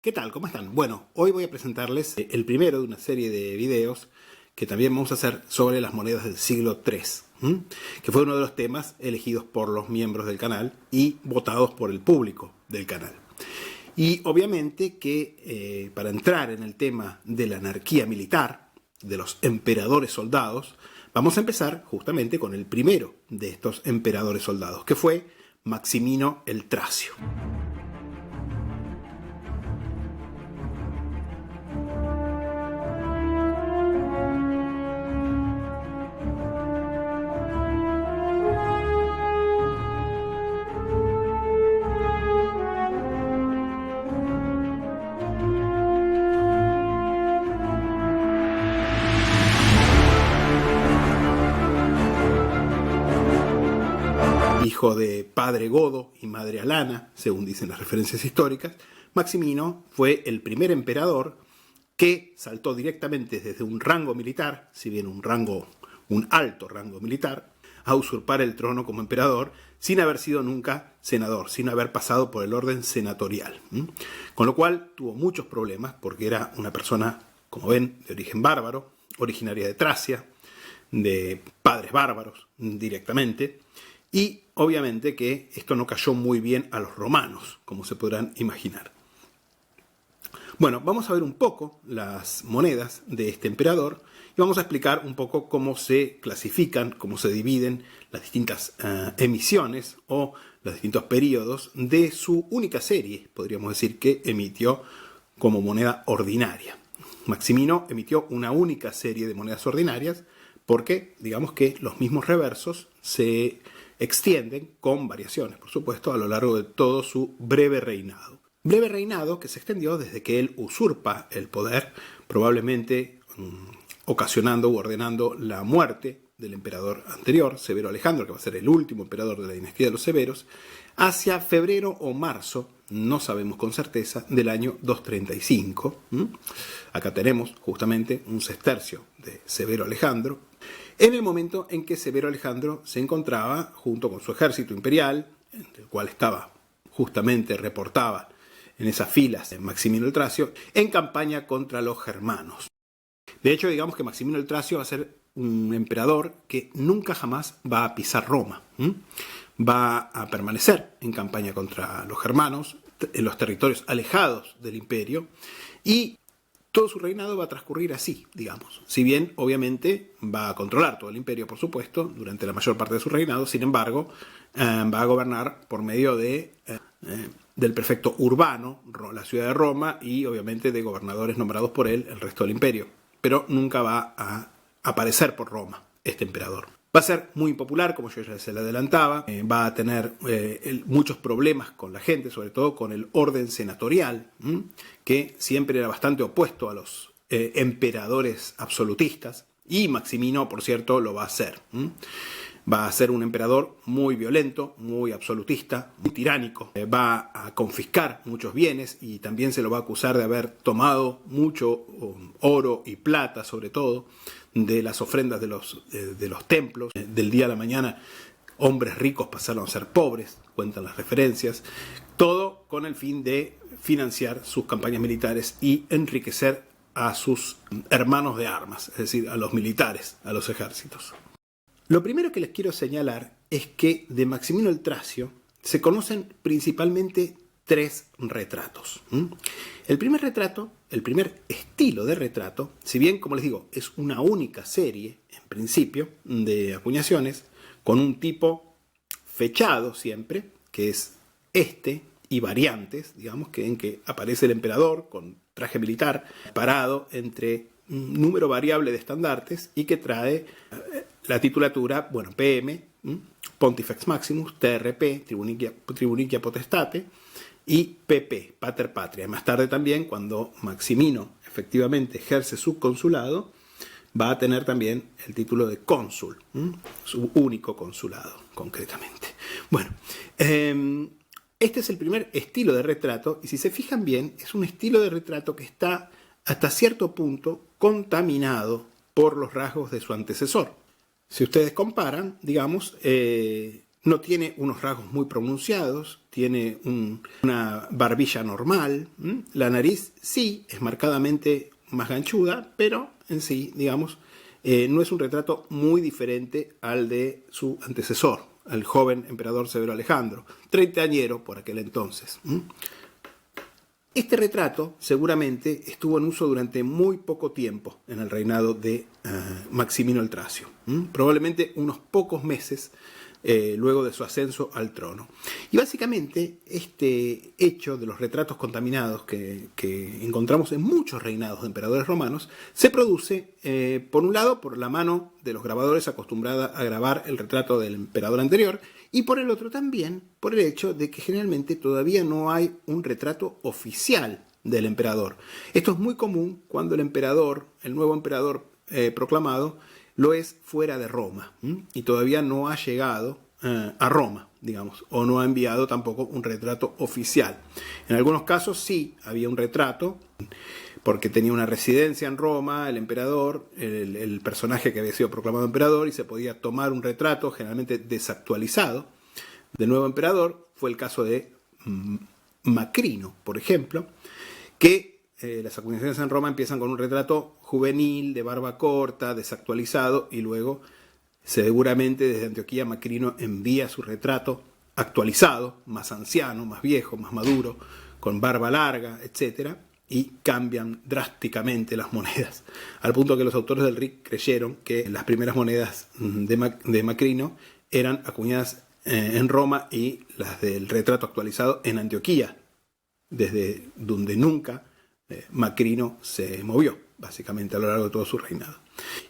¿Qué tal? ¿Cómo están? Bueno, hoy voy a presentarles el primero de una serie de videos que también vamos a hacer sobre las monedas del siglo III, que fue uno de los temas elegidos por los miembros del canal y votados por el público del canal. Y obviamente que para entrar en el tema de la anarquía militar, de los emperadores soldados, vamos a empezar justamente con el primero de estos emperadores soldados, que fue Maximino el Tracio. Hijo de padre Godo y madre Alana, según dicen las referencias históricas, Maximino fue el primer emperador que saltó directamente desde un rango militar, si bien un alto rango militar, a usurpar el trono como emperador sin haber sido nunca senador, sin haber pasado por el orden senatorial. Con lo cual tuvo muchos problemas porque era una persona, como ven, de origen bárbaro, originaria de Tracia, de padres bárbaros directamente, y obviamente que esto no cayó muy bien a los romanos, como se podrán imaginar. Bueno, vamos a ver un poco las monedas de este emperador y vamos a explicar un poco cómo se clasifican, cómo se dividen las distintas emisiones o los distintos periodos de su única serie, podríamos decir, que emitió como moneda ordinaria. Maximino emitió una única serie de monedas ordinarias porque, digamos que los mismos reversos se extienden con variaciones, por supuesto, a lo largo de todo su breve reinado. Breve reinado que se extendió desde que él usurpa el poder, probablemente ocasionando u ordenando la muerte del emperador anterior, Severo Alejandro, que va a ser el último emperador de la dinastía de los Severos, hacia febrero o marzo, no sabemos con certeza, del año 235. Acá tenemos justamente un sestercio de Severo Alejandro, en el momento en que Severo Alejandro se encontraba junto con su ejército imperial, el cual justamente reportaba en esas filas de Maximino el Tracio, en campaña contra los germanos. De hecho, digamos que Maximino el Tracio va a ser un emperador que nunca jamás va a pisar Roma. Va a permanecer en campaña contra los germanos, en los territorios alejados del imperio, y todo su reinado va a transcurrir así, digamos. Si bien, obviamente, va a controlar todo el imperio, por supuesto, durante la mayor parte de su reinado, sin embargo, va a gobernar por medio del prefecto urbano, la ciudad de Roma, y obviamente de gobernadores nombrados por él, el resto del imperio. Pero nunca va a aparecer por Roma este emperador. Va a ser muy impopular, como yo ya se le adelantaba, va a tener muchos problemas con la gente, sobre todo con el orden senatorial, que siempre era bastante opuesto a los emperadores absolutistas, y Maximino, por cierto, lo va a hacer. Va a ser un emperador muy violento, muy absolutista, muy tiránico. Va a confiscar muchos bienes y también se lo va a acusar de haber tomado mucho oro y plata, sobre todo, de las ofrendas de los templos. Del día a la mañana, hombres ricos pasaron a ser pobres, cuentan las referencias. Todo con el fin de financiar sus campañas militares y enriquecer a sus hermanos de armas, es decir, a los militares, a los ejércitos. Lo primero que les quiero señalar es que de Maximino el Tracio se conocen principalmente tres retratos. El primer retrato, el primer estilo de retrato, si bien, como les digo, es una única serie, en principio, de acuñaciones, con un tipo fechado siempre, que es este, y variantes, digamos, en que aparece el emperador con traje militar, parado entre un número variable de estandartes y que trae la titulatura, bueno, PM, Pontifex Maximus, TRP, Tribunicia Potestate, y PP, Pater Patria. Más tarde también, cuando Maximino efectivamente ejerce su consulado, va a tener también el título de cónsul, su único consulado, concretamente. Bueno, este es el primer estilo de retrato, y si se fijan bien, es un estilo de retrato que está hasta cierto punto contaminado por los rasgos de su antecesor. Si ustedes comparan, digamos, No tiene unos rasgos muy pronunciados, tiene una barbilla normal. La nariz sí es marcadamente más ganchuda, pero en sí, digamos, no es un retrato muy diferente al de su antecesor, al joven emperador Severo Alejandro, treintañero por aquel entonces. Este retrato seguramente estuvo en uso durante muy poco tiempo en el reinado de Maximino el Tracio, probablemente unos pocos meses luego de su ascenso al trono. Y básicamente este hecho de los retratos contaminados que encontramos en muchos reinados de emperadores romanos se produce, por un lado, por la mano de los grabadores acostumbrada a grabar el retrato del emperador anterior, y por el otro también por el hecho de que generalmente todavía no hay un retrato oficial del emperador. Esto es muy común cuando el emperador, el nuevo emperador proclamado, lo es fuera de Roma y todavía no ha llegado a Roma, digamos, o no ha enviado tampoco un retrato oficial. En algunos casos sí había un retrato, porque tenía una residencia en Roma, el emperador, el personaje que había sido proclamado emperador, y se podía tomar un retrato, generalmente desactualizado, del nuevo emperador. Fue el caso de Macrino, por ejemplo, que las acuñaciones en Roma empiezan con un retrato juvenil, de barba corta, desactualizado, y luego seguramente desde Antioquía Macrino envía su retrato actualizado, más anciano, más viejo, más maduro, con barba larga, etc., y cambian drásticamente las monedas, al punto que los autores del RIC creyeron que las primeras monedas de Macrino eran acuñadas en Roma y las del retrato actualizado en Antioquía, desde donde nunca Macrino se movió, básicamente a lo largo de todo su reinado.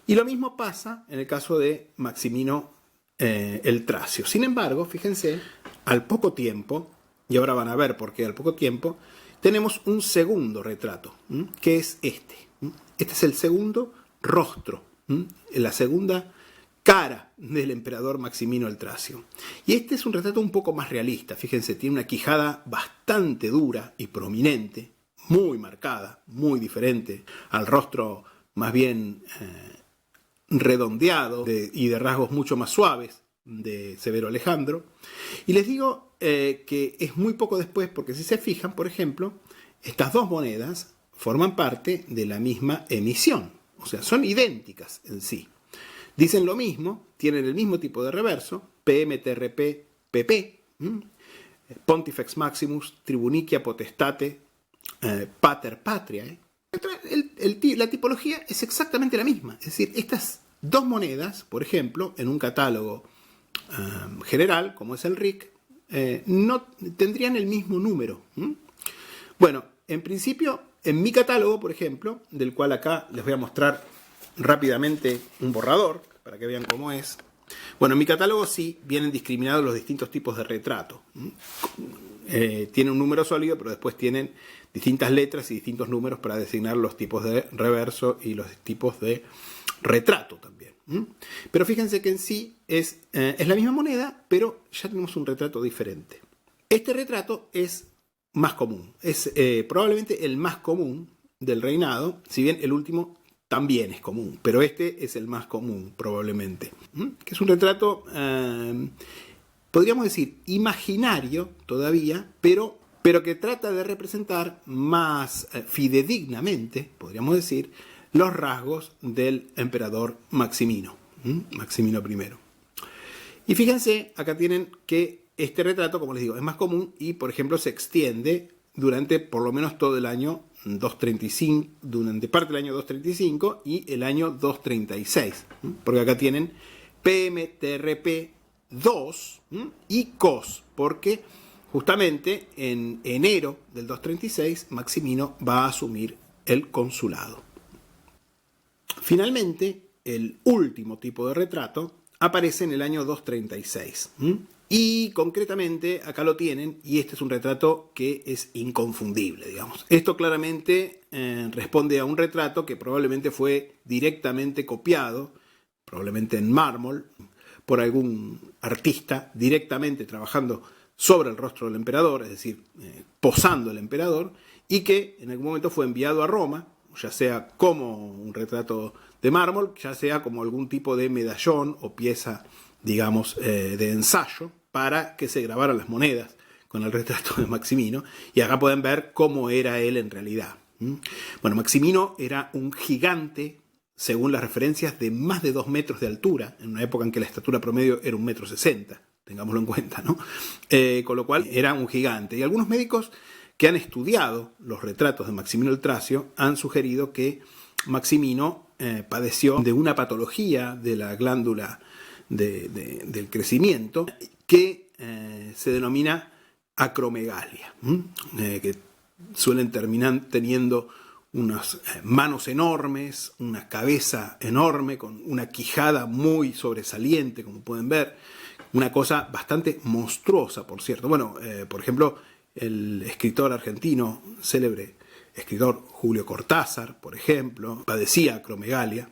Y lo mismo pasa en el caso de Maximino el Tracio. Sin embargo, fíjense, al poco tiempo, y ahora van a ver por qué al poco tiempo, tenemos un segundo retrato, que es este. Este es el segundo rostro, la segunda cara del emperador Maximino el Tracio. Y este es un retrato un poco más realista. Fíjense, tiene una quijada bastante dura y prominente, muy marcada, muy diferente al rostro más bien redondeado y de rasgos mucho más suaves de Severo Alejandro. Y les digo que es muy poco después, porque si se fijan, por ejemplo, estas dos monedas forman parte de la misma emisión, o sea, son idénticas en sí. Dicen lo mismo, tienen el mismo tipo de reverso, PMTRP, PP, Pontifex Maximus, Tribunicia Potestate, Pater Patriae. La tipología es exactamente la misma, es decir, estas dos monedas, por ejemplo, en un catálogo general, como es el RIC, no tendrían el mismo número. Bueno, en principio, en mi catálogo, por ejemplo, del cual acá les voy a mostrar rápidamente un borrador, para que vean cómo es. Bueno, en mi catálogo sí vienen discriminados los distintos tipos de retrato. Tienen un número sólido, pero después tienen distintas letras y distintos números para designar los tipos de reverso y los tipos de retrato también. Pero fíjense que en sí es la misma moneda, pero ya tenemos un retrato diferente. Este retrato es más común, es probablemente el más común del reinado, si bien el último también es común, pero este es el más común probablemente, que es un retrato, podríamos decir, imaginario todavía, pero que trata de representar más fidedignamente, podríamos decir, los rasgos del emperador Maximino, Maximino I. Y fíjense, acá tienen que este retrato, como les digo, es más común y, por ejemplo, se extiende durante por lo menos todo el año 235, durante parte del año 235 y el año 236, porque acá tienen PMTRP 2 y COS, porque justamente en enero del 236 Maximino va a asumir el consulado. Finalmente, el último tipo de retrato aparece en el año 236. Y concretamente acá lo tienen, y este es un retrato que es inconfundible, digamos. Esto claramente responde a un retrato que probablemente fue directamente copiado, probablemente en mármol, por algún artista directamente trabajando sobre el rostro del emperador, es decir, posando el emperador, y que en algún momento fue enviado a Roma, ya sea como un retrato de mármol, ya sea como algún tipo de medallón o pieza, digamos, de ensayo, para que se grabaran las monedas con el retrato de Maximino, y acá pueden ver cómo era él en realidad. Bueno, Maximino era un gigante, según las referencias, de más de 2 metros de altura, en una época en que la estatura promedio era 1,60 m, tengámoslo en cuenta, ¿no? Con lo cual era un gigante. Y algunos médicos que han estudiado los retratos de Maximino el Tracio han sugerido que Maximino padeció de una patología de la glándula del crecimiento que se denomina acromegalia, que suelen terminar teniendo unas manos enormes, una cabeza enorme, con una quijada muy sobresaliente, como pueden ver, una cosa bastante monstruosa, por cierto. Bueno, por ejemplo, el escritor argentino, célebre escritor Julio Cortázar, por ejemplo, padecía acromegalia.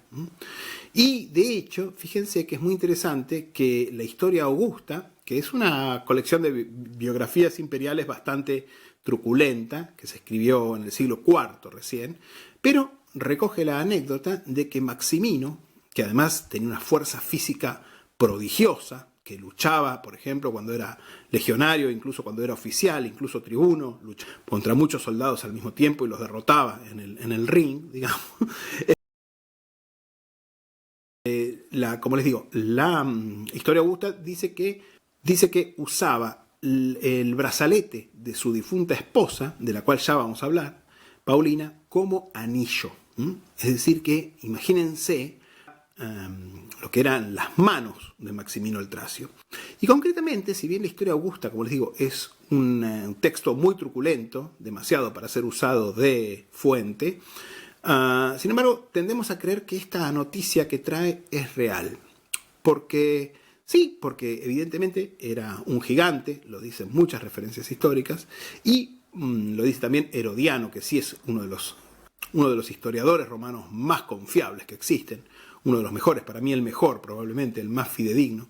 Y de hecho, fíjense que es muy interesante que la Historia Augusta, que es una colección de biografías imperiales bastante truculenta, que se escribió en el siglo IV recién, pero recoge la anécdota de que Maximino, que además tenía una fuerza física prodigiosa, que luchaba, por ejemplo, cuando era legionario, incluso cuando era oficial, incluso tribuno, luchaba contra muchos soldados al mismo tiempo y los derrotaba en el ring, digamos. Como les digo, la Historia Augusta dice que usaba el brazalete de su difunta esposa, de la cual ya vamos a hablar, Paulina, como anillo. Es decir que, imagínense, lo que eran las manos de Maximino el Tracio. Y concretamente, si bien la Historia Augusta, como les digo, es un texto muy truculento, demasiado para ser usado de fuente, sin embargo, tendemos a creer que esta noticia que trae es real. Porque evidentemente era un gigante, lo dicen muchas referencias históricas, y lo dice también Herodiano, que sí es uno de los historiadores romanos más confiables que existen, uno de los mejores, para mí el mejor, probablemente el más fidedigno.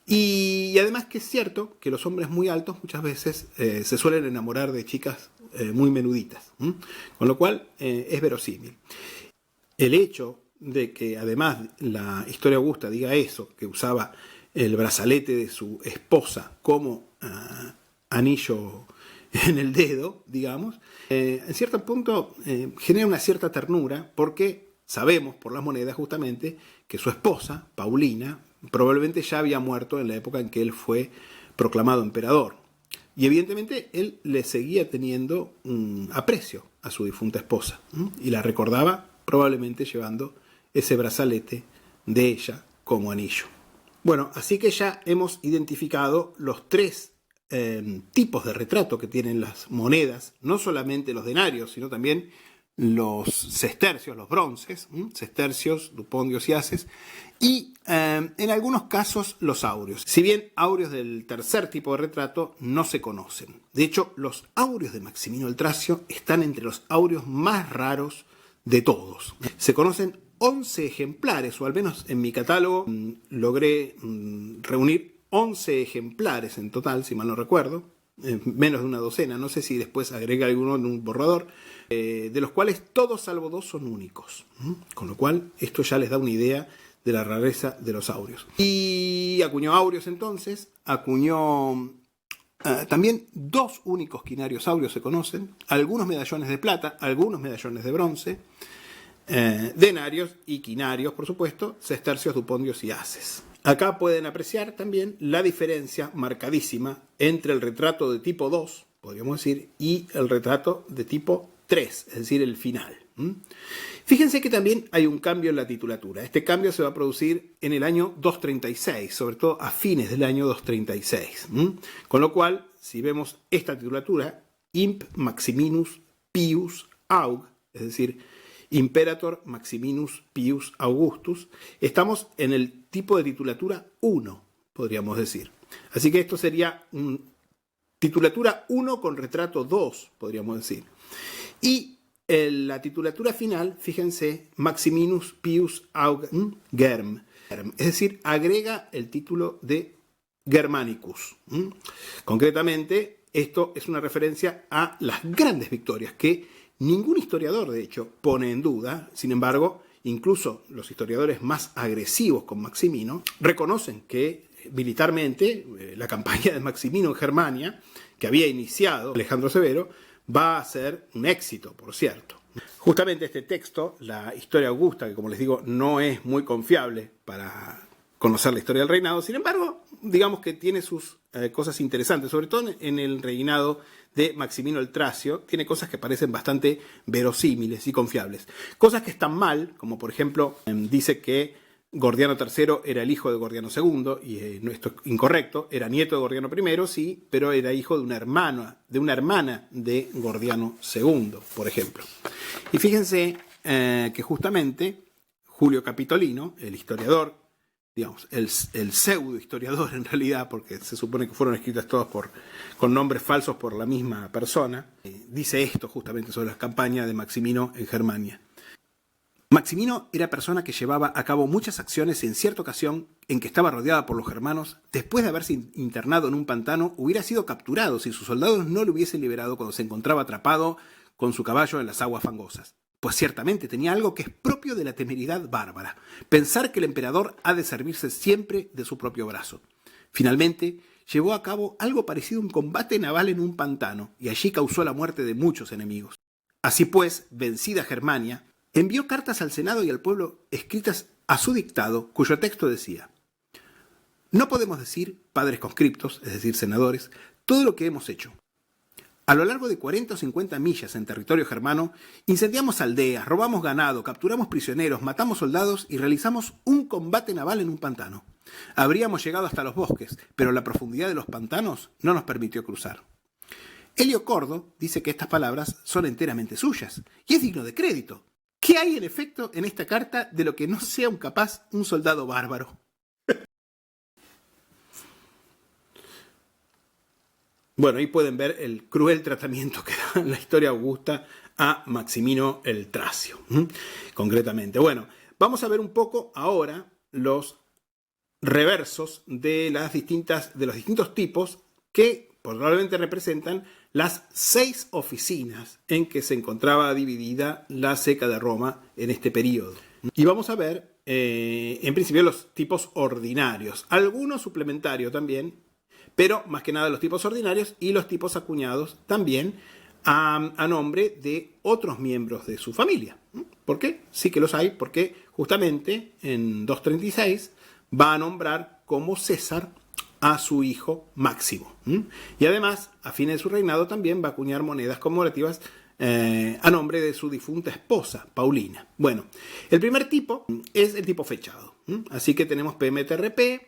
Y además que es cierto que los hombres muy altos muchas veces se suelen enamorar de chicas muy menuditas, con lo cual es verosímil. El hecho de que además la Historia Augusta diga eso, que usaba el brazalete de su esposa como anillo en el dedo, digamos, en cierto punto genera una cierta ternura, porque sabemos por las monedas justamente que su esposa, Paulina, probablemente ya había muerto en la época en que él fue proclamado emperador. Y evidentemente él le seguía teniendo un aprecio a su difunta esposa, y la recordaba probablemente llevando ese brazalete de ella como anillo. Bueno, así que ya hemos identificado los 3 tipos de retrato que tienen las monedas, no solamente los denarios, sino también los sestercios, los bronces, sestercios, dupondios y ases, y en algunos casos los áureos. Si bien áureos del tercer tipo de retrato no se conocen. De hecho, los áureos de Maximino el Tracio están entre los áureos más raros de todos. Se conocen 11 ejemplares, o al menos en mi catálogo logré reunir 11 ejemplares en total, si mal no recuerdo, menos de una docena, no sé si después agrega alguno en un borrador, de los cuales todos salvo 2 son únicos, con lo cual esto ya les da una idea de la rareza de los áureos. Y acuñó áureos entonces, acuñó también 2 únicos quinarios áureos se conocen, algunos medallones de plata, algunos medallones de bronce, denarios y quinarios, por supuesto, sestercios, dupondios y ases. Acá pueden apreciar también la diferencia marcadísima entre el retrato de tipo 2, podríamos decir, y el retrato de tipo 3, es decir, el final. Fíjense que también hay un cambio en la titulatura. Este cambio se va a producir en el año 236, sobre todo a fines del año 236. Con lo cual, si vemos esta titulatura, Imp Maximinus Pius Aug, es decir, Imperator Maximinus Pius Augustus, estamos en el tipo de titulatura 1, podríamos decir. Así que esto sería titulatura 1 con retrato 2, podríamos decir. Y la titulatura final, fíjense, Maximinus Pius Aug Germ, es decir, agrega el título de Germanicus. Concretamente, esto es una referencia a las grandes victorias que ningún historiador, de hecho, pone en duda. Sin embargo, incluso los historiadores más agresivos con Maximino reconocen que militarmente, la campaña de Maximino en Germania, que había iniciado Alejandro Severo, va a ser un éxito, por cierto. Justamente este texto, la Historia Augusta, que como les digo no es muy confiable para conocer la historia del reinado, sin embargo, digamos que tiene sus cosas interesantes, sobre todo en el reinado de Maximino el Tracio, tiene cosas que parecen bastante verosímiles y confiables. Cosas que están mal, como por ejemplo, dice que Gordiano III era el hijo de Gordiano II, y esto es incorrecto, era nieto de Gordiano I, sí, pero era hijo de una hermana de Gordiano II, por ejemplo. Y fíjense que justamente Julio Capitolino, el historiador, digamos, el pseudo historiador en realidad, porque se supone que fueron escritas todas con nombres falsos por la misma persona, dice esto justamente sobre las campañas de Maximino en Germania. Maximino era persona que llevaba a cabo muchas acciones y en cierta ocasión en que estaba rodeada por los germanos, después de haberse internado en un pantano, hubiera sido capturado si sus soldados no lo hubiesen liberado cuando se encontraba atrapado con su caballo en las aguas fangosas. Pues ciertamente tenía algo que es propio de la temeridad bárbara, pensar que el emperador ha de servirse siempre de su propio brazo. Finalmente, llevó a cabo algo parecido a un combate naval en un pantano, y allí causó la muerte de muchos enemigos. Así pues, vencida Germania, envió cartas al Senado y al pueblo escritas a su dictado, cuyo texto decía: no podemos decir, padres conscriptos, es decir, senadores, todo lo que hemos hecho. A lo largo de 40 o 50 millas en territorio germano, incendiamos aldeas, robamos ganado, capturamos prisioneros, matamos soldados y realizamos un combate naval en un pantano. Habríamos llegado hasta los bosques, pero la profundidad de los pantanos no nos permitió cruzar. Elio Cordo dice que estas palabras son enteramente suyas, y es digno de crédito. ¿Qué hay en efecto en esta carta de lo que no sea un soldado bárbaro? Bueno, ahí pueden ver el cruel tratamiento que da la Historia Augusta a Maximino el Tracio, concretamente. Bueno, vamos a ver un poco ahora los reversos de los distintos tipos que probablemente representan las 6 oficinas en que se encontraba dividida la Ceca de Roma en este periodo. Y vamos a ver, en principio, los tipos ordinarios, algunos suplementarios también, pero más que nada los tipos ordinarios y los tipos acuñados también a nombre de otros miembros de su familia. ¿Por qué? Sí que los hay, porque justamente en 236 va a nombrar como César a su hijo Máximo. Y además, a fines de su reinado, también va a acuñar monedas conmemorativas a nombre de su difunta esposa, Paulina. Bueno, el primer tipo es el tipo fechado. Así que tenemos PMTRP,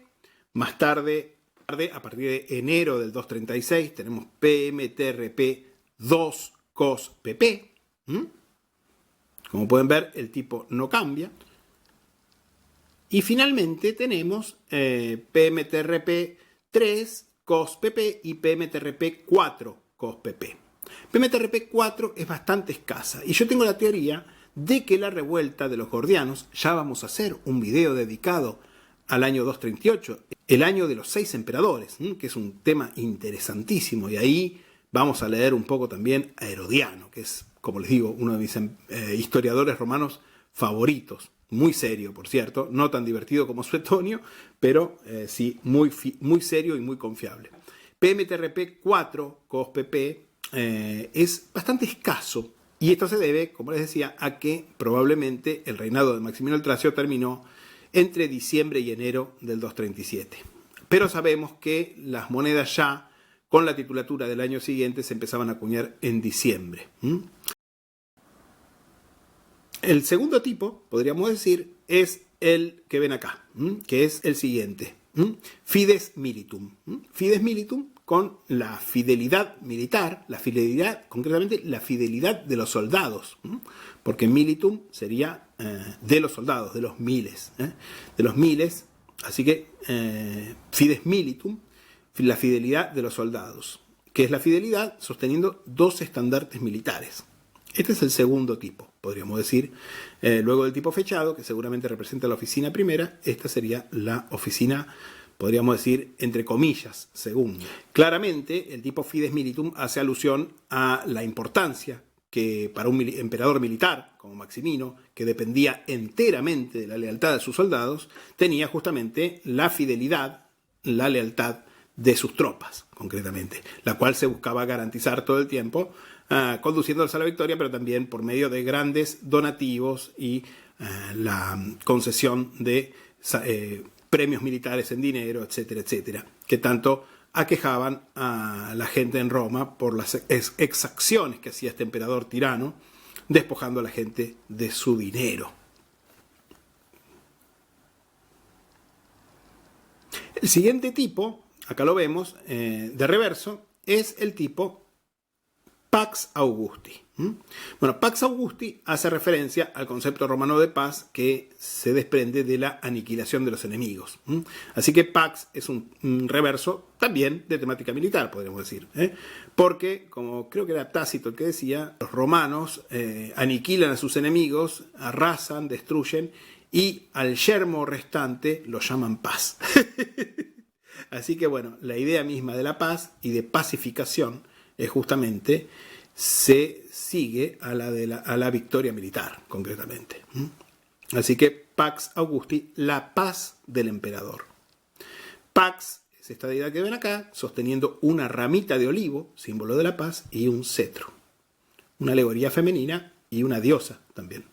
más tarde, a partir de enero del 236, tenemos PMTRP 2 COS PP. Como pueden ver, el tipo no cambia. Y finalmente tenemos PMTRP 3 COS PP y PMTRP 4 COS PP. PMTRP 4 es bastante escasa y yo tengo la teoría de que la revuelta de los gordianos, ya vamos a hacer un video dedicado al año 238, el año de los 6 emperadores, que es un tema interesantísimo, y ahí vamos a leer un poco también a Herodiano, que es, como les digo, uno de mis historiadores romanos favoritos. Muy serio, por cierto, no tan divertido como Suetonio, pero sí muy serio y muy confiable. PMTRP 4 COS PP es bastante escaso, y esto se debe, como les decía, a que probablemente el reinado de Maximino el Tracio terminó entre diciembre y enero del 237. Pero sabemos que las monedas ya, con la titulatura del año siguiente, se empezaban a acuñar en diciembre. El segundo tipo, podríamos decir, es el que ven acá, que es el siguiente. Fides militum. Fides militum con la fidelidad militar, concretamente la fidelidad de los soldados, porque militum sería de los soldados, de los miles, así que fides militum, la fidelidad de los soldados, que es la fidelidad sosteniendo 2 estandartes militares. Este es el segundo tipo, podríamos decir. Luego del tipo fechado, que seguramente representa la oficina primera, esta sería la oficina, podríamos decir, entre comillas, segunda. Claramente, el tipo fides militum hace alusión a la importancia que para un emperador militar, como Maximino, que dependía enteramente de la lealtad de sus soldados, tenía justamente la fidelidad la lealtad de sus tropas, concretamente, la cual se buscaba garantizar todo el tiempo, conduciéndolos a la victoria, pero también por medio de grandes donativos y la concesión de premios militares en dinero, etcétera, etcétera, que tanto aquejaban a la gente en Roma por las exacciones que hacía este emperador tirano, despojando a la gente de su dinero. El siguiente tipo, acá lo vemos, de reverso, es el tipo Pax Augusti. Bueno, Pax Augusti hace referencia al concepto romano de paz que se desprende de la aniquilación de los enemigos. Así que Pax es un reverso también de temática militar, podríamos decir. Porque, como creo que era Tácito el que decía, los romanos aniquilan a sus enemigos, arrasan, destruyen y al yermo restante lo llaman paz. Así que bueno, la idea misma de la paz y de pacificación es justamente se sigue a la victoria militar, concretamente. Así que Pax Augusti, la paz del emperador. Pax es esta deidad que ven acá, sosteniendo una ramita de olivo, símbolo de la paz, y un cetro. Una alegoría femenina y una diosa también.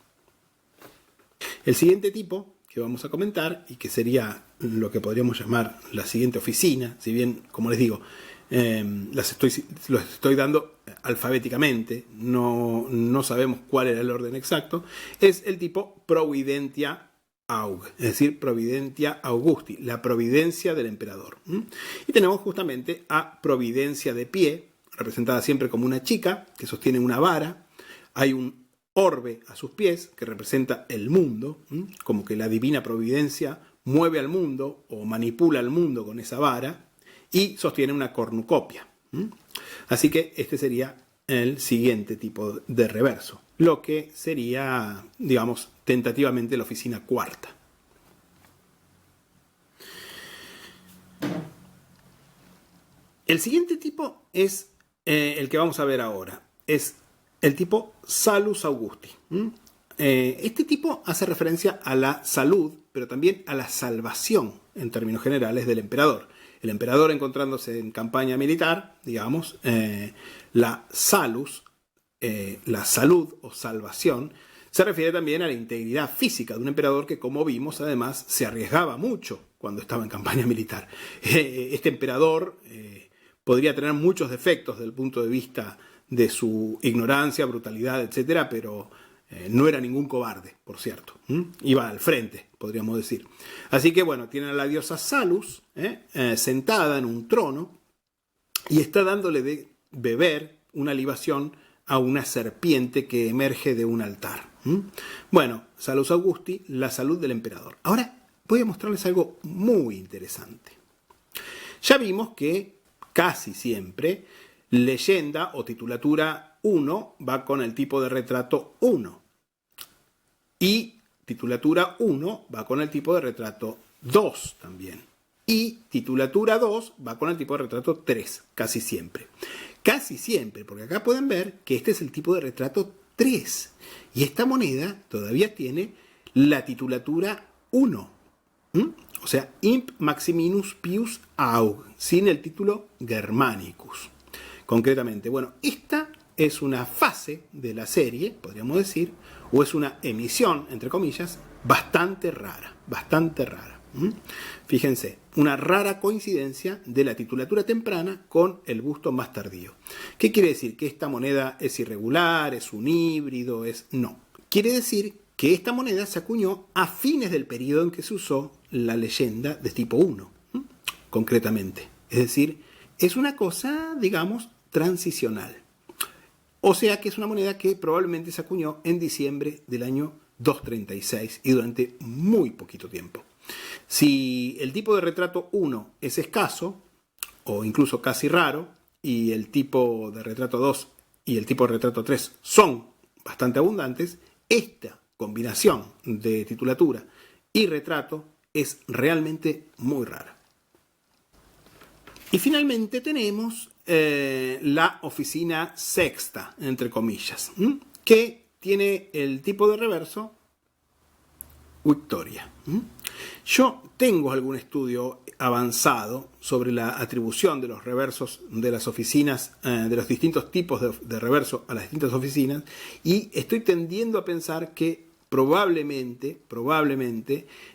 El siguiente tipo que vamos a comentar, y que sería lo que podríamos llamar la siguiente oficina, si bien, como les digo, los estoy dando alfabéticamente, no sabemos cuál era el orden exacto, es el tipo Providentia Aug, es decir, Providentia Augusti, la providencia del emperador. Y tenemos justamente a Providencia de pie, representada siempre como una chica que sostiene una vara. Hay un orbe a sus pies que representa el mundo, como que la divina providencia mueve al mundo o manipula al mundo con esa vara, y sostiene una cornucopia. Así que este sería el siguiente tipo de reverso, lo que sería, digamos, tentativamente la oficina cuarta. El siguiente tipo es el que vamos a ver ahora, es el tipo Salus Augusti. Este tipo hace referencia a la salud, pero también a la salvación, en términos generales, del emperador. El emperador, encontrándose en campaña militar, digamos, la salus, la salud o salvación, se refiere también a la integridad física de un emperador que, como vimos, además, se arriesgaba mucho cuando estaba en campaña militar. Este emperador podría tener muchos defectos desde el punto de vista de su ignorancia, brutalidad, etcétera, pero no era ningún cobarde, por cierto. Iba al frente, podríamos decir. Así que bueno, tiene a la diosa Salus sentada en un trono y está dándole de beber una libación a una serpiente que emerge de un altar. Bueno, Salus Augusti, la salud del emperador. Ahora voy a mostrarles algo muy interesante. Ya vimos que casi siempre leyenda o titulatura 1 va con el tipo de retrato 1. Y titulatura 1 va con el tipo de retrato 2 también. Y titulatura 2 va con el tipo de retrato 3, casi siempre. Casi siempre, porque acá pueden ver que este es el tipo de retrato 3. Y esta moneda todavía tiene la titulatura 1. O sea, Imp Maximinus Pius Aug, sin el título Germanicus. Concretamente, bueno, esta es una fase de la serie, podríamos decir, o es una emisión, entre comillas, bastante rara, bastante rara. Fíjense, una rara coincidencia de la titulatura temprana con el busto más tardío. ¿Qué quiere decir? ¿Que esta moneda es irregular, es un híbrido? No. Quiere decir que esta moneda se acuñó a fines del periodo en que se usó la leyenda de tipo 1, concretamente. Es decir, es una cosa, digamos, transicional. O sea que es una moneda que probablemente se acuñó en diciembre del año 236 y durante muy poquito tiempo. Si el tipo de retrato 1 es escaso, o incluso casi raro, y el tipo de retrato 2 y el tipo de retrato 3 son bastante abundantes, esta combinación de titulatura y retrato es realmente muy rara. Y finalmente tenemos la oficina sexta, entre comillas, que tiene el tipo de reverso Victoria. Yo tengo algún estudio avanzado sobre la atribución de los reversos de las oficinas, de los distintos tipos de reverso a las distintas oficinas, y estoy tendiendo a pensar que probablemente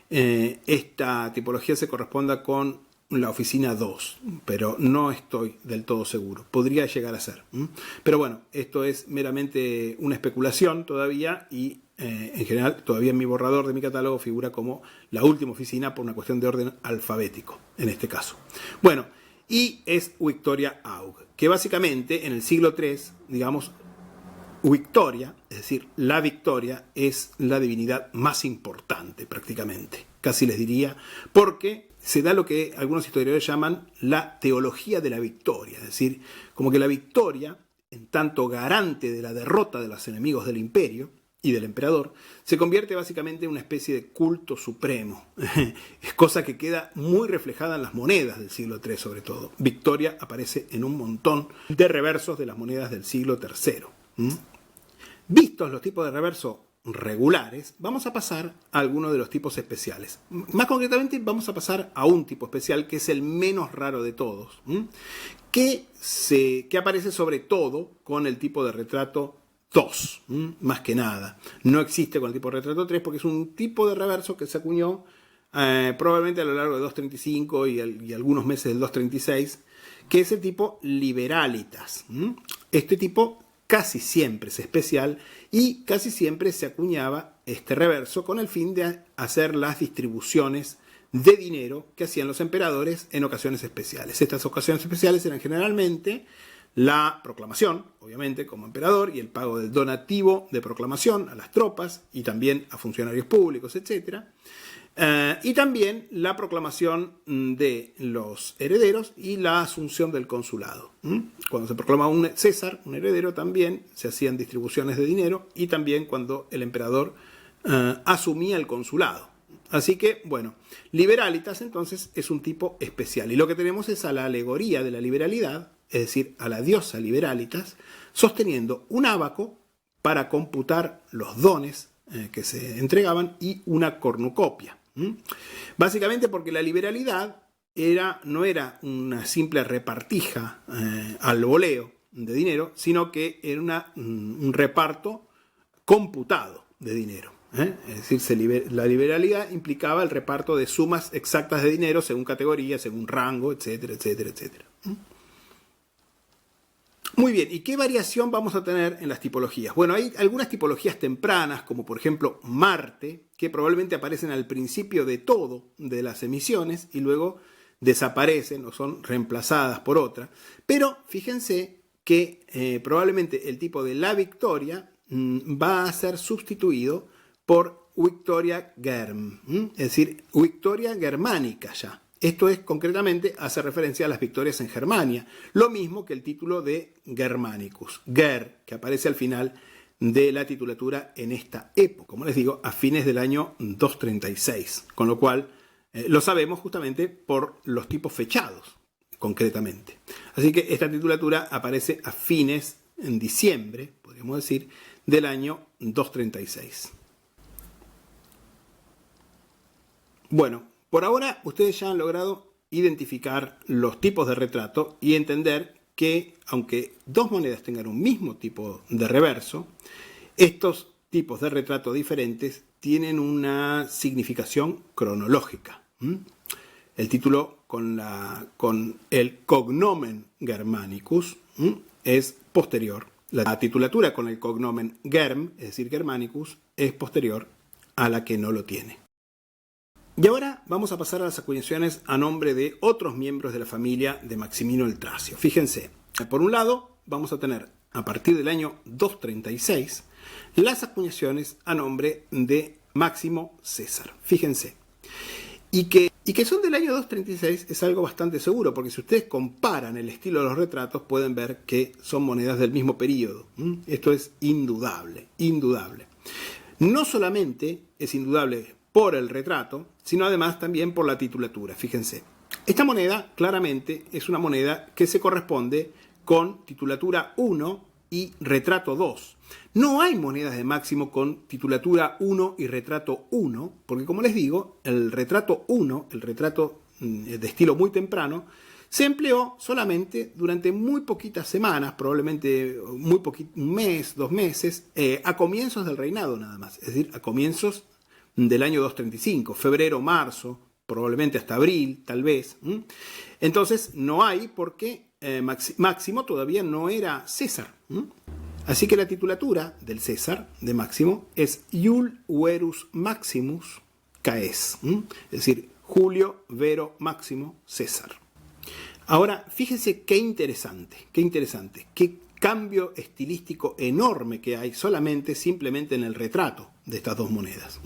esta tipología se corresponda con la oficina 2, pero no estoy del todo seguro. Podría llegar a ser. Pero bueno, esto es meramente una especulación todavía y en general todavía en mi borrador de mi catálogo figura como la última oficina por una cuestión de orden alfabético, en este caso. Bueno, y es Victoria Aug, que básicamente en el siglo III, digamos, Victoria, es decir, la victoria, es la divinidad más importante prácticamente, casi les diría, porque se da lo que algunos historiadores llaman la teología de la victoria, es decir, como que la victoria, en tanto garante de la derrota de los enemigos del imperio y del emperador, se convierte básicamente en una especie de culto supremo, es cosa que queda muy reflejada en las monedas del siglo III sobre todo. Victoria aparece en un montón de reversos de las monedas del siglo III. Vistos los tipos de reverso regulares, vamos a pasar a algunos de los tipos especiales. Más concretamente vamos a pasar a un tipo especial que es el menos raro de todos, que aparece sobre todo con el tipo de retrato 2, más que nada. No existe con el tipo de retrato 3 porque es un tipo de reverso que se acuñó probablemente a lo largo de 235 y algunos meses del 236, que es el tipo liberalitas. Este tipo casi siempre es especial y casi siempre se acuñaba este reverso con el fin de hacer las distribuciones de dinero que hacían los emperadores en ocasiones especiales. Estas ocasiones especiales eran generalmente la proclamación, obviamente, como emperador, y el pago del donativo de proclamación a las tropas y también a funcionarios públicos, etc. Y también la proclamación de los herederos y la asunción del consulado. Cuando se proclama un César, un heredero, también se hacían distribuciones de dinero y también cuando el emperador asumía el consulado. Así que, bueno, liberalitas entonces es un tipo especial. Y lo que tenemos es a la alegoría de la liberalidad, es decir, a la diosa liberalitas, sosteniendo un ábaco para computar los dones que se entregaban y una cornucopia. Básicamente porque la liberalidad no era una simple repartija al voleo de dinero, sino que era un reparto computado de dinero. Es decir, la liberalidad implicaba el reparto de sumas exactas de dinero según categoría, según rango, etcétera, etcétera, etcétera. Muy bien, ¿y qué variación vamos a tener en las tipologías? Bueno, hay algunas tipologías tempranas, como por ejemplo Marte, que probablemente aparecen al principio de todo de las emisiones y luego desaparecen o son reemplazadas por otra. Pero fíjense que probablemente el tipo de la victoria va a ser sustituido por Victoria Germ, es decir, Victoria germánica ya. Esto es, concretamente, hace referencia a las victorias en Germania, lo mismo que el título de Germanicus, Ger, que aparece al final de la titulatura en esta época, como les digo, a fines del año 236, con lo cual lo sabemos justamente por los tipos fechados, concretamente. Así que esta titulatura aparece a fines, en diciembre, podríamos decir, del año 236. Bueno, por ahora ustedes ya han logrado identificar los tipos de retrato y entender que, aunque dos monedas tengan un mismo tipo de reverso, estos tipos de retrato diferentes tienen una significación cronológica. El título con el cognomen Germanicus es posterior. La titulatura con el cognomen Germ, es decir, Germanicus, es posterior a la que no lo tiene. Y ahora vamos a pasar a las acuñaciones a nombre de otros miembros de la familia de Maximino el Tracio. Fíjense, por un lado vamos a tener a partir del año 236 las acuñaciones a nombre de Máximo César. Fíjense. Y que son del año 236 es algo bastante seguro, porque si ustedes comparan el estilo de los retratos pueden ver que son monedas del mismo periodo. Esto es indudable, indudable. No solamente es indudable por el retrato, sino además también por la titulatura. Fíjense, esta moneda claramente es una moneda que se corresponde con titulatura 1 y retrato 2. No hay monedas de Máximo con titulatura 1 y retrato 1, porque como les digo, el retrato 1, el retrato de estilo muy temprano, se empleó solamente durante muy poquitas semanas, probablemente un mes, 2 meses, a comienzos del reinado nada más, es decir, a comienzos del año 235, febrero, marzo, probablemente hasta abril, tal vez. Entonces no hay porque Máximo todavía no era César. Así que la titulatura del César, de Máximo, es Iul Verus Maximus Caes, es decir, Julio Vero Máximo César. Ahora, fíjense qué interesante, qué cambio estilístico enorme que hay simplemente en el retrato de estas dos monedas.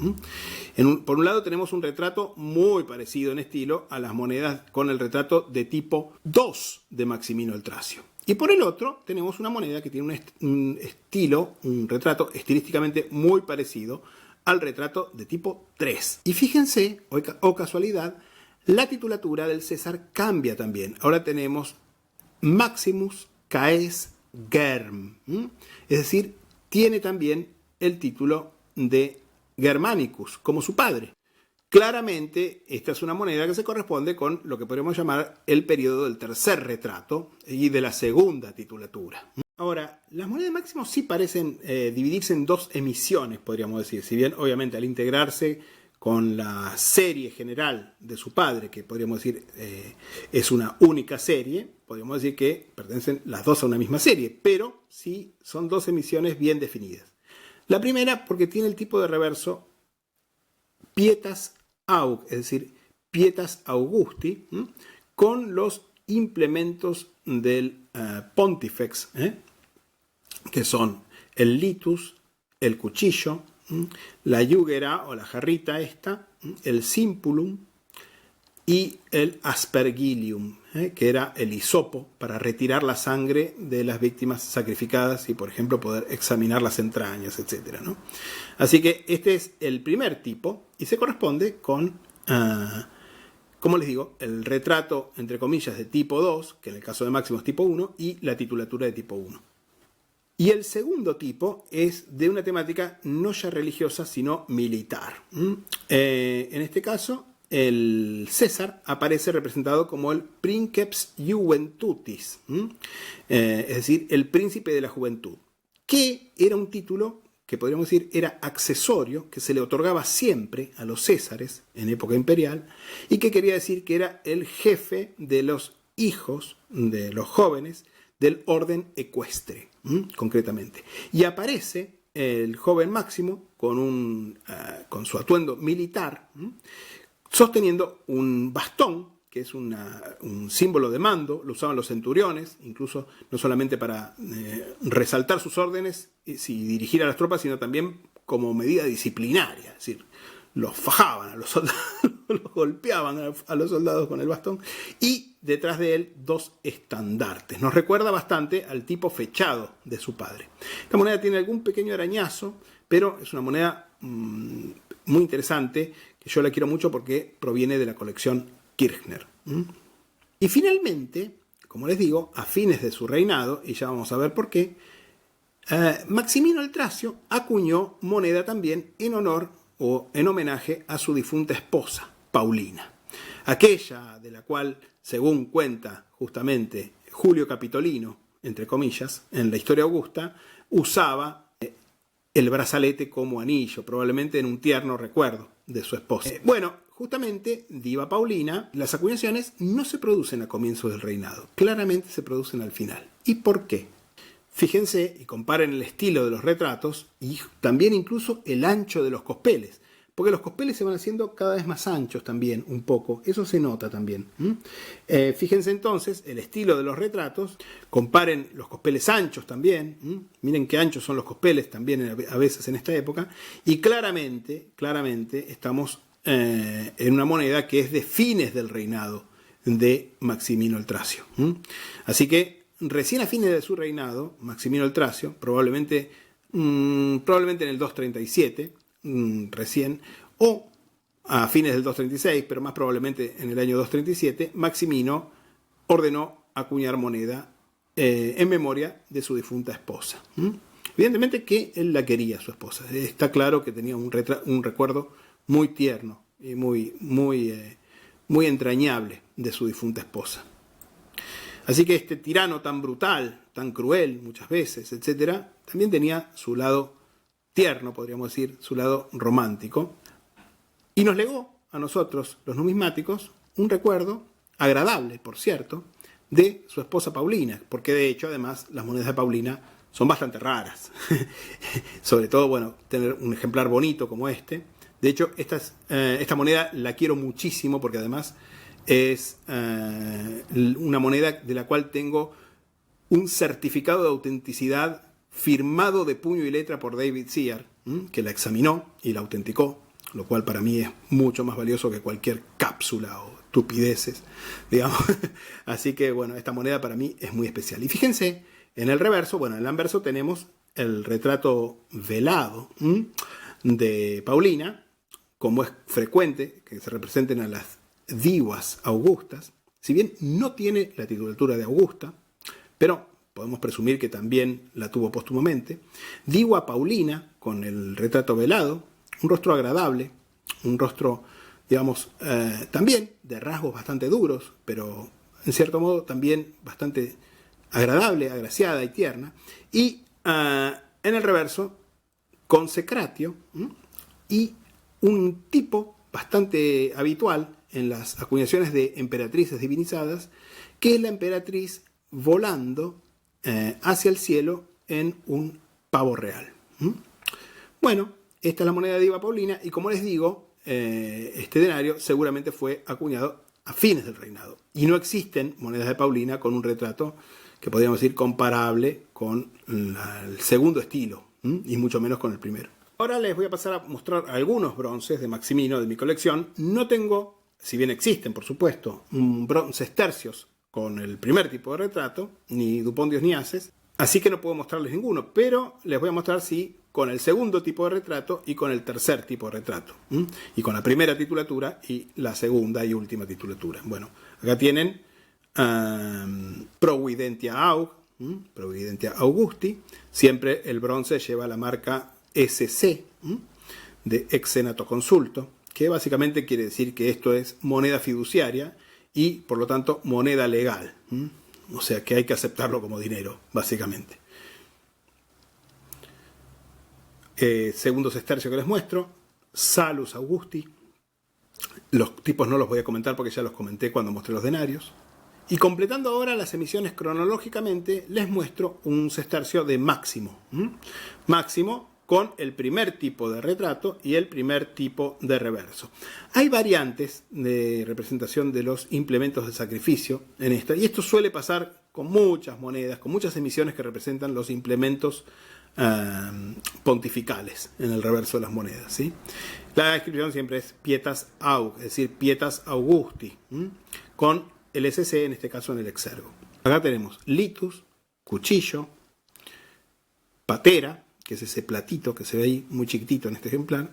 Por un lado tenemos un retrato muy parecido en estilo a las monedas con el retrato de tipo 2 de Maximino el Tracio. Y por el otro tenemos una moneda que tiene un retrato estilísticamente muy parecido al retrato de tipo 3. Y fíjense, o casualidad, la titulatura del César cambia también. Ahora tenemos Maximus Caes Germ. Es decir, tiene también el título de Germanicus, como su padre. Claramente, esta es una moneda que se corresponde con lo que podríamos llamar el periodo del tercer retrato y de la segunda titulatura. Ahora, las monedas de Máximo sí parecen dividirse en dos emisiones, podríamos decir. Si bien, obviamente, al integrarse con la serie general de su padre, que podríamos decir es una única serie, podríamos decir que pertenecen las dos a una misma serie, pero sí son dos emisiones bien definidas. La primera porque tiene el tipo de reverso Pietas Aug, es decir, Pietas Augusti, con los implementos del Pontifex, que son el litus, el cuchillo, la yugera o la jarrita esta, el simpulum y el aspergillium, que era el hisopo para retirar la sangre de las víctimas sacrificadas y, por ejemplo, poder examinar las entrañas, etc., ¿no? Así que este es el primer tipo y se corresponde con, como les digo, el retrato, entre comillas, de tipo 2, que en el caso de Máximo es tipo 1, y la titulatura de tipo 1. Y el segundo tipo es de una temática no ya religiosa, sino militar. En este caso, el César aparece representado como el Princeps Juventutis, es decir, el príncipe de la juventud, que era un título que podríamos decir era accesorio, que se le otorgaba siempre a los césares en época imperial, y que quería decir que era el jefe de los hijos de los jóvenes del orden ecuestre, concretamente. Y aparece el joven Máximo con su atuendo militar, sosteniendo un bastón, que es un símbolo de mando, lo usaban los centuriones, incluso no solamente para resaltar sus órdenes y dirigir a las tropas, sino también como medida disciplinaria, es decir, los fajaban a los soldados, los golpeaban a los soldados con el bastón, y detrás de él dos estandartes. Nos recuerda bastante al tipo fechado de su padre. Esta moneda tiene algún pequeño arañazo, pero es una moneda muy interesante, que yo la quiero mucho porque proviene de la colección Kirchner. Y finalmente, como les digo, a fines de su reinado, y ya vamos a ver por qué, Maximino el Tracio acuñó moneda también en honor o en homenaje a su difunta esposa, Paulina. Aquella de la cual, según cuenta justamente Julio Capitolino, entre comillas, en la Historia Augusta, usaba el brazalete como anillo, probablemente en un tierno recuerdo de su esposa. Bueno, justamente, diva Paulina, las acuñaciones no se producen a comienzos del reinado, claramente se producen al final. ¿Y por qué? Fíjense y comparen el estilo de los retratos y también incluso el ancho de los cospeles, porque los cospeles se van haciendo cada vez más anchos también, un poco, eso se nota también. Fíjense entonces el estilo de los retratos, comparen los cospeles anchos también, miren qué anchos son los cospeles también a veces en esta época, y claramente estamos en una moneda que es de fines del reinado de Maximino el Tracio. Así que recién a fines de su reinado, Maximino el Tracio, probablemente en el 237, recién, o a fines del 236, pero más probablemente en el año 237, Maximino ordenó acuñar moneda en memoria de su difunta esposa. Evidentemente que él la quería, su esposa. Está claro que tenía un recuerdo muy tierno y muy entrañable de su difunta esposa. Así que este tirano tan brutal, tan cruel muchas veces, etcétera, también tenía su lado tierno, podríamos decir, su lado romántico, y nos legó a nosotros, los numismáticos, un recuerdo agradable, por cierto, de su esposa Paulina, porque de hecho, además, las monedas de Paulina son bastante raras. Sobre todo, bueno, tener un ejemplar bonito como este. De hecho, esta moneda la quiero muchísimo porque además es una moneda de la cual tengo un certificado de autenticidad firmado de puño y letra por David Sear, que la examinó y la autenticó, lo cual para mí es mucho más valioso que cualquier cápsula o estupideces, digamos. Así que, bueno, esta moneda para mí es muy especial. Y fíjense, en el reverso, bueno, en el anverso tenemos el retrato velado de Paulina, como es frecuente que se representen a las divas augustas. Si bien no tiene la titulatura de Augusta, pero podemos presumir que también la tuvo póstumamente. Diva Paulina, con el retrato velado, un rostro agradable, un rostro, digamos, también de rasgos bastante duros, pero en cierto modo también bastante agradable, agraciada y tierna. Y en el reverso, consecratio, y un tipo bastante habitual en las acuñaciones de emperatrices divinizadas, que es la emperatriz volando hacia el cielo en un pavo real. Bueno, esta es la moneda de Diva Paulina y como les digo, este denario seguramente fue acuñado a fines del reinado. Y no existen monedas de Paulina con un retrato que podríamos decir comparable con el segundo estilo, y mucho menos con el primero. Ahora les voy a pasar a mostrar algunos bronces de Maximino de mi colección. No tengo, si bien existen por supuesto, bronces tercios con el primer tipo de retrato, ni dupondios ni haces, así que no puedo mostrarles ninguno, pero les voy a mostrar sí con el segundo tipo de retrato y con el tercer tipo de retrato, y con la primera titulatura y la segunda y última titulatura. Bueno, acá tienen Providentia Aug, Providentia Augusti, siempre el bronce lleva la marca SC de Ex Senato Consulto, que básicamente quiere decir que esto es moneda fiduciaria y por lo tanto moneda legal, o sea que hay que aceptarlo como dinero, básicamente. Segundo sestercio que les muestro, Salus Augusti. Los tipos no los voy a comentar porque ya los comenté cuando mostré los denarios. Y completando ahora las emisiones cronológicamente, les muestro un sestercio de Máximo. Máximo con el primer tipo de retrato y el primer tipo de reverso. Hay variantes de representación de los implementos de sacrificio en esto, y esto suele pasar con muchas monedas, con muchas emisiones que representan los implementos pontificales en el reverso de las monedas, ¿sí? La descripción siempre es Pietas Aug, es decir, Pietas Augusti, con el SC en este caso en el exergo. Acá tenemos litus, cuchillo, patera, que es ese platito que se ve ahí muy chiquitito en este ejemplar,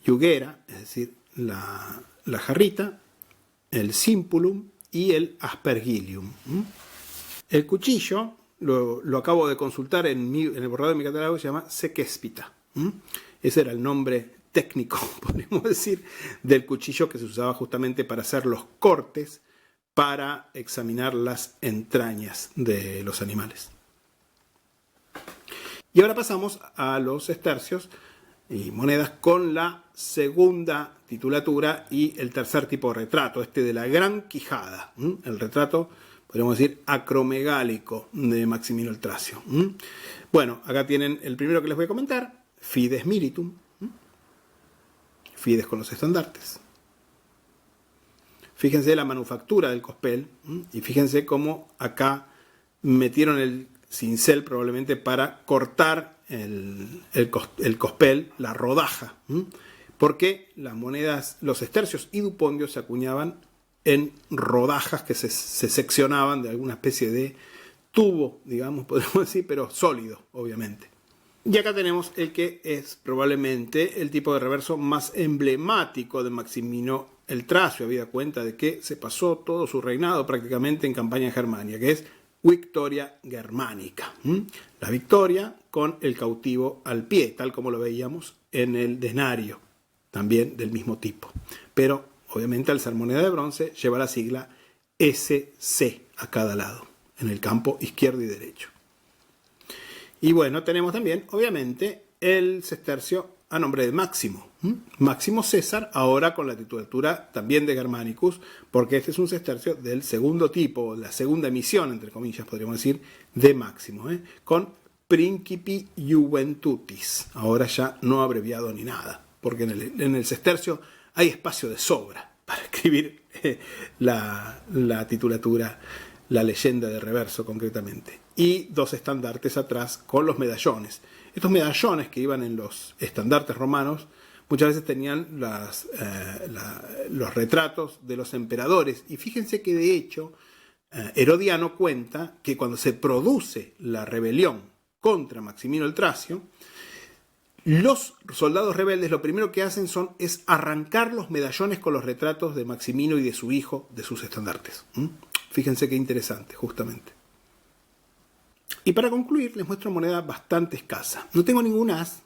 yuguera, es decir, la jarrita, el simpulum y el aspergillium. El cuchillo lo acabo de consultar en el borrador de mi catálogo, se llama sequespita. Ese era el nombre técnico, podríamos decir, del cuchillo que se usaba justamente para hacer los cortes, para examinar las entrañas de los animales. Y ahora pasamos a los sestercios y monedas con la segunda titulatura y el tercer tipo de retrato, este de la Gran Quijada, el retrato, podríamos decir, acromegálico de Maximino el Tracio. Bueno, acá tienen el primero que les voy a comentar, Fides Militum, Fides con los estandartes. Fíjense la manufactura del cospel y fíjense cómo acá metieron el cincel probablemente para cortar el cospel, la rodaja, porque las monedas, los estercios y dupondios se acuñaban en rodajas que se seccionaban de alguna especie de tubo, digamos, podemos decir, pero sólido, obviamente. Y acá tenemos el que es probablemente el tipo de reverso más emblemático de Maximino el Tracio, habida cuenta de que se pasó todo su reinado prácticamente en campaña en Germania, que es Victoria Germanica. La victoria con el cautivo al pie, tal como lo veíamos en el denario, también del mismo tipo. Pero obviamente al ser moneda de bronce lleva la sigla SC a cada lado, en el campo izquierdo y derecho. Y bueno, tenemos también, obviamente, el sestercio a nombre de Máximo. Máximo César, ahora con la titulatura también de Germanicus, porque este es un sestercio del segundo tipo, la segunda emisión, entre comillas, podríamos decir, de Máximo, con Principi Juventutis, ahora ya no abreviado ni nada, porque en el sestercio hay espacio de sobra para escribir la titulatura, la leyenda de reverso concretamente. Y 2 estandartes atrás con los medallones. Estos medallones que iban en los estandartes romanos muchas veces tenían los retratos de los emperadores. Y fíjense que de hecho Herodiano cuenta que cuando se produce la rebelión contra Maximino el Tracio, los soldados rebeldes lo primero que hacen es arrancar los medallones con los retratos de Maximino y de su hijo de sus estandartes. Fíjense qué interesante, justamente. Y para concluir, les muestro monedas bastante escasas. No tengo ningún as,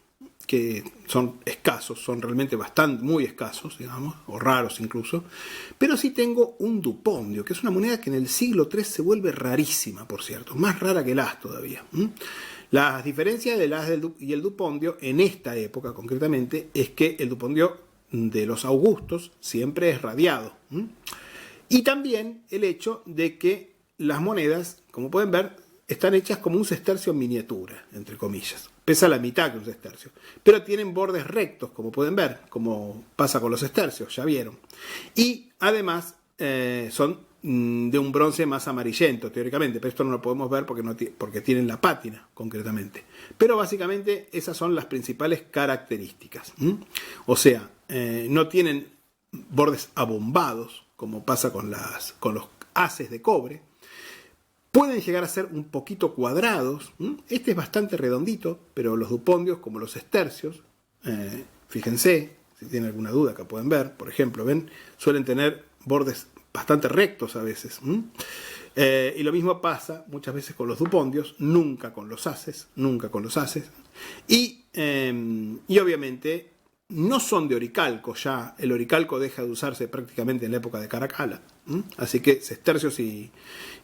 que son escasos, son realmente muy escasos, digamos, o raros incluso, pero sí tengo un dupondio, que es una moneda que en el siglo III se vuelve rarísima, por cierto, más rara que el as todavía. Las diferencias del as y el dupondio en esta época concretamente es que el dupondio de los Augustos siempre es radiado. Y también el hecho de que las monedas, como pueden ver, están hechas como un sestercio en miniatura, entre comillas. Pesa la mitad que un sestercio. Pero tienen bordes rectos, como pueden ver, como pasa con los sestercios, ya vieron. Y además son de un bronce más amarillento, teóricamente. Pero esto no lo podemos ver porque tienen la pátina, concretamente. Pero básicamente esas son las principales características. O sea, no tienen bordes abombados, como pasa con los haces de cobre. Pueden llegar a ser un poquito cuadrados. Este es bastante redondito, pero los dupondios, como los sestercios, fíjense, si tienen alguna duda acá pueden ver, por ejemplo, ven, suelen tener bordes bastante rectos a veces. Y lo mismo pasa muchas veces con los dupondios, nunca con los haces. Y obviamente no son de oricalco ya, el oricalco deja de usarse prácticamente en la época de Caracalla. Así que sestercios y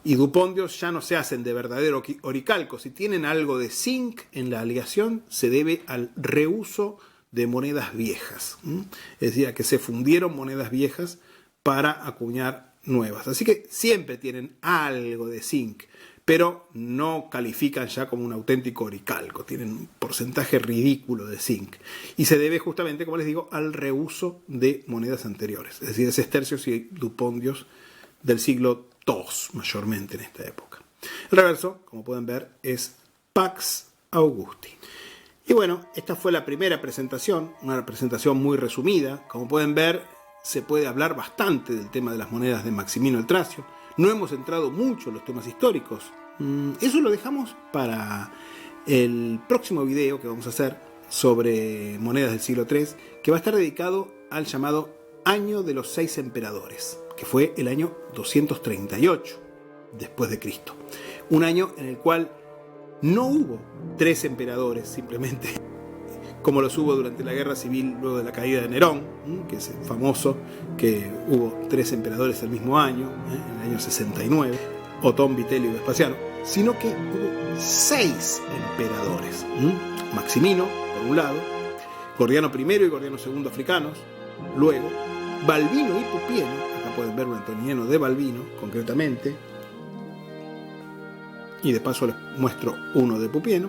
dupondios ya no se hacen de verdadero oricalco. Si tienen algo de zinc en la aleación, se debe al reuso de monedas viejas. Es decir, a que se fundieron monedas viejas para acuñar nuevas. Así que siempre tienen algo de zinc, pero no califican ya como un auténtico oricalco. Tienen un porcentaje ridículo de zinc. Y se debe justamente, como les digo, al reuso de monedas anteriores. Es decir, de sestercios y dupondios del siglo II, mayormente en esta época. El reverso, como pueden ver, es Pax Augusti. Y bueno, esta fue la primera presentación, una presentación muy resumida. Como pueden ver, se puede hablar bastante del tema de las monedas de Maximino el Tracio. No hemos entrado mucho en los temas históricos. Eso lo dejamos para el próximo video que vamos a hacer sobre monedas del siglo III, que va a estar dedicado al llamado Año de los 6 Emperadores, que fue el año 238 después de Cristo. Un año en el cual no hubo 3 emperadores simplemente, como los hubo durante la guerra civil luego de la caída de Nerón, que es famoso que hubo 3 emperadores el mismo año, en el año 69, Otón, Vitelio y Vespasiano, sino que hubo 6 emperadores. Maximino, por un lado, Gordiano I y Gordiano II africanos, luego Balbino y Pupieno, acá pueden ver un antoniano de Balbino, concretamente, y de paso les muestro uno de Pupieno,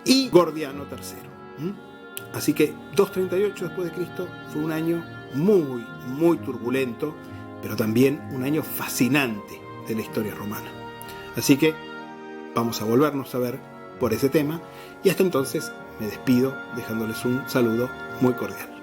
y Gordiano III. Así que 238 después de Cristo fue un año muy, muy turbulento, pero también un año fascinante de la historia romana. Así que vamos a volvernos a ver por ese tema, y hasta entonces me despido dejándoles un saludo muy cordial.